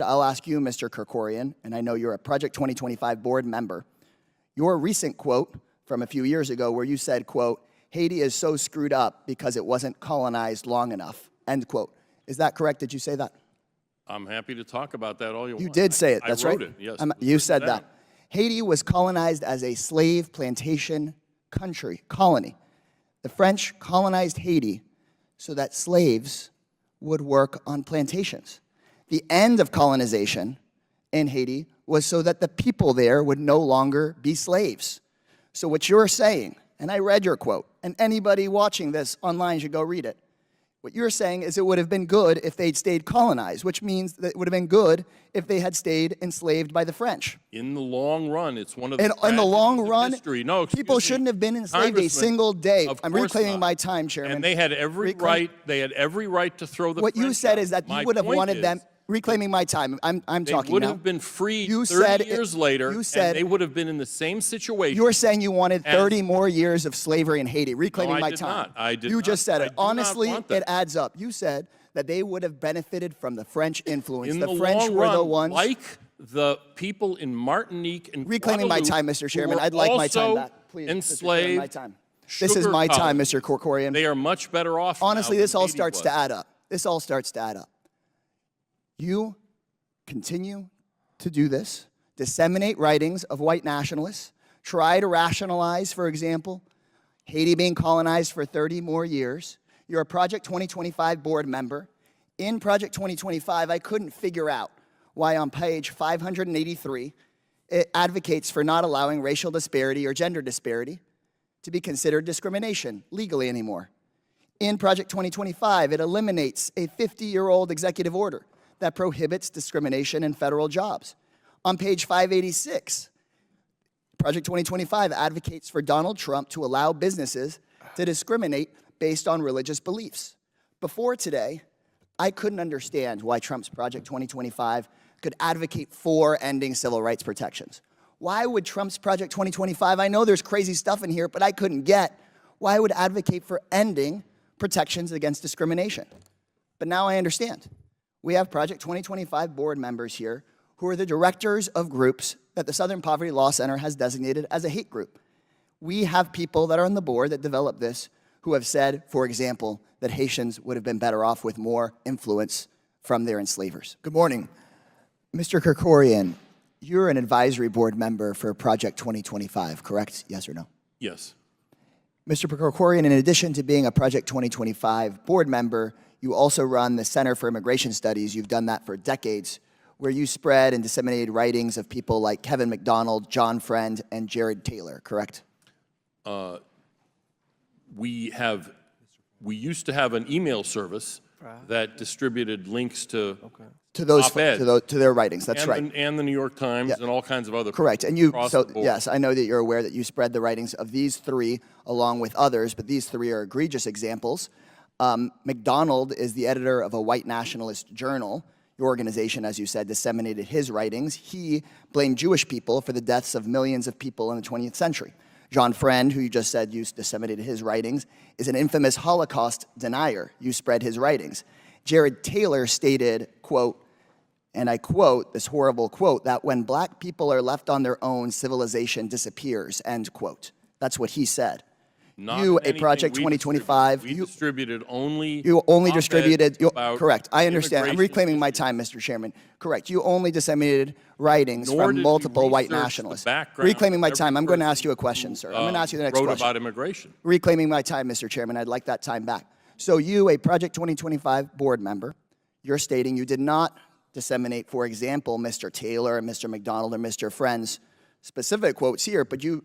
I'll ask you, Mr. Krikorian, and I know you're a Project 2025 board member, your recent quote from a few years ago where you said, quote, Haiti is so screwed up because it wasn't colonized long enough, end quote. Is that correct? Did you say that? I'm happy to talk about that all you want. You did say it, that's right? I wrote it, yes. You said that. Haiti was colonized as a slave plantation colony. The French colonized Haiti so that slaves would work on plantations. The end of colonization in Haiti was so that the people there would no longer be slaves. So what you're saying, and I read your quote, and anybody watching this online should go read it. What you're saying is it would have been good if they'd stayed colonized, which means that it would have been good if they had stayed enslaved by the French. In the long run, it's one of the in the long run, history. No, people shouldn't have been enslaved a single day. I'm reclaiming my time, Chairman. And they had every right. They had every right to throw the. What French you said out. is that you would have wanted them. Reclaiming my time. I'm talking now. They would have been freed 30 years later, and they would have been in the same situation. You're saying you wanted 30 more years of slavery in Haiti. Reclaiming my time. I did not. You just said it. Honestly, it adds up. You said that they would have benefited from the French influence. In the French were the ones. Like the people in Martinique and reclaiming my time, Mr. Chairman. I'd like my time back, please. Enslaved. My time. This is my time, Mr. Krikorian. They are much better off. Honestly, this all starts to add up. This all starts to add up. You continue to do this, disseminate writings of white nationalists, try to rationalize, for example, Haiti being colonized for 30 more years. You're a Project 2025 board member. In Project 2025, I couldn't figure out why on page 583, it advocates for not allowing racial disparity or gender disparity to be considered discrimination legally anymore. In Project 2025, it eliminates a 50-year-old executive order that prohibits discrimination in federal jobs. On page 586, Project 2025 advocates for Donald Trump to allow businesses to discriminate based on religious beliefs. Before today, I couldn't understand why Trump's Project 2025 could advocate for ending civil rights protections. Why would Trump's Project 2025, I know there's crazy stuff in here, but I couldn't get why it would advocate for ending protections against discrimination. But now I understand. We have Project 2025 board members here who are the directors of groups that the Southern Poverty Law Center has designated as a hate group. We have people that are on the board that developed this who have said, for example, that Haitians would have been better off with more influence from their enslavers. Good morning. Mr. Krikorian, you're an advisory board member for Project 2025, correct? Yes or no? Yes. Mr. Krikorian, in addition to being a Project 2025 board member, you also run the Center for Immigration Studies. You've done that for decades, where you spread and disseminated writings of people like Kevin McDonald, John Friend, and Jared Taylor, correct? We used to have an email service that distributed links to their writings. That's right. And the New York Times and all kinds of other. Correct. And you, so yes, I know that you're aware that you spread the writings of these three along with others, but these three are egregious examples. McDonald is the editor of a white nationalist journal. Your organization, as you said, disseminated his writings. He blamed Jewish people for the deaths of millions of people in the 20th century. John Friend, who you just said you disseminated his writings, is an infamous Holocaust denier. You spread his writings. Jared Taylor stated, quote, and I quote, this horrible quote, that when black people are left on their own, civilization disappears, end quote. That's what he said. You, a Project 2025, we distributed only. You only distributed. Correct. I understand. I'm reclaiming my time, Mr. Chairman. Correct. You only disseminated writings from multiple white nationalists. Reclaiming my time. I'm going to ask you a question, sir. I'm going to ask you the next question. About immigration. Reclaiming my time, Mr. Chairman. I'd like that time back. So you, a Project 2025 board member, you're stating you did not disseminate, for example, Mr. Taylor and Mr. McDonald or Mr. Friend's specific quotes here, but you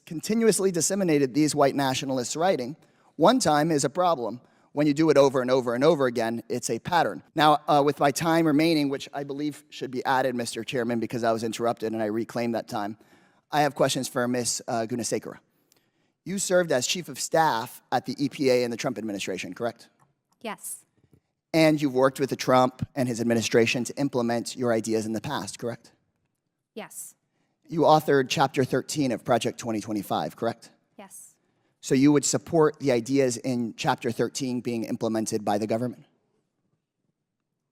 continuously disseminated these white nationalists' writing. One time is a problem. When you do it over and over and over again, it's a pattern. Now, with my time remaining, which I believe should be added, Mr. Chairman, because I was interrupted and I reclaimed that time, I have questions for Ms. Gunasekara. You served as chief of staff at the EPA in the Trump administration, correct? Yes. And you've worked with the Trump and his administration to implement your ideas in the past, correct? Yes. You authored Chapter 13 of Project 2025, correct? Yes. So you would support the ideas in Chapter 13 being implemented by the government?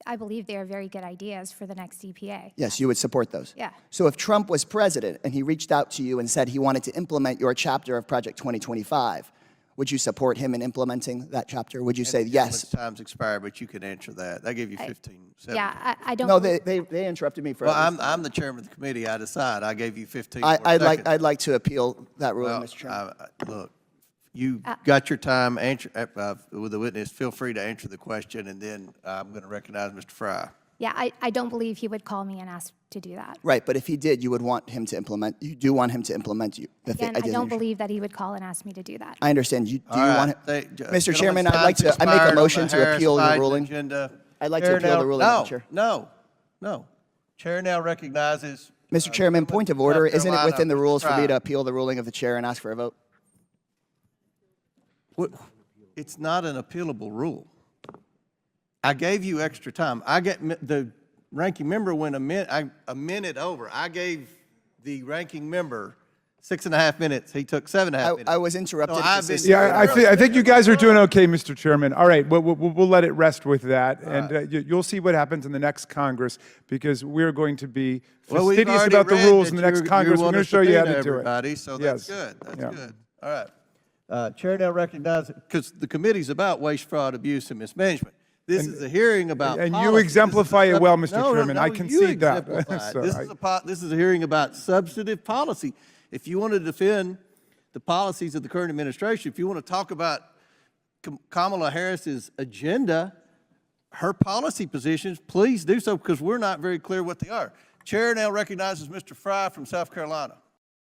I believe they are very good ideas for the next EPA. Yes, you would support those. Yeah. So if Trump was president and he reached out to you and said he wanted to implement your chapter of Project 2025, would you support him in implementing that chapter? Would you say yes? Time's expired, but you can answer that. I gave you 15 seconds. Yeah, I don't. No, they interrupted me for. Well, at least- I'm the chairman of the committee. I decide. I gave you 15 I'd seconds. like to appeal that ruling, Well, Mr. Chairman. look, you got your time. Answer with the witness. Feel free to answer the question, and then I'm going to recognize Mr. Fry. Yeah, I don't believe he would call me and ask to do that. Right, but if he did, you would want him to implement. You do want him to implement you. Again, I don't believe that he would call and ask me to do that. I understand. Do you All right. want him, Mr. Gentlemen's Chairman? I'd like time's to. I make expired a on motion the to appeal the Harris-Biden ruling. agenda. I'd like to Chair appeal now- the ruling, Mr. Chair. No. Chair now recognizes. Mr. Chairman, point of order. Isn't it within the rules for me Fry. to appeal the ruling of the chair and ask for a vote? It's not an appealable rule. I gave you extra time. The ranking member went a minute over. I gave the ranking member 6.5 minutes. He took 7.5 minutes. I was interrupted. So I've been- Yeah, I think you guys are doing okay, Mr. Chairman. All right, we'll let it rest with that, and you'll see what happens in the next Congress, because we're going to be Well, we've fastidious already about the read rules that in the next you Congress. We're want going a to show you how subpoena, to do it. everybody, so that's Yes. good. That's Yeah. good. All right. Chair now recognizes, because the committee's about waste, fraud, abuse, and mismanagement. This is a hearing about and you policy. exemplify This is it well, sub- Mr. No, Chairman. I you concede that. exemplify it. So This is a hearing about substantive policy. If you want to defend the policies of the current administration, if you want to talk about Kamala Harris's agenda, her policy positions, please do so, because we're not very clear what they are. Chair now recognizes Mr. Fry from South Carolina.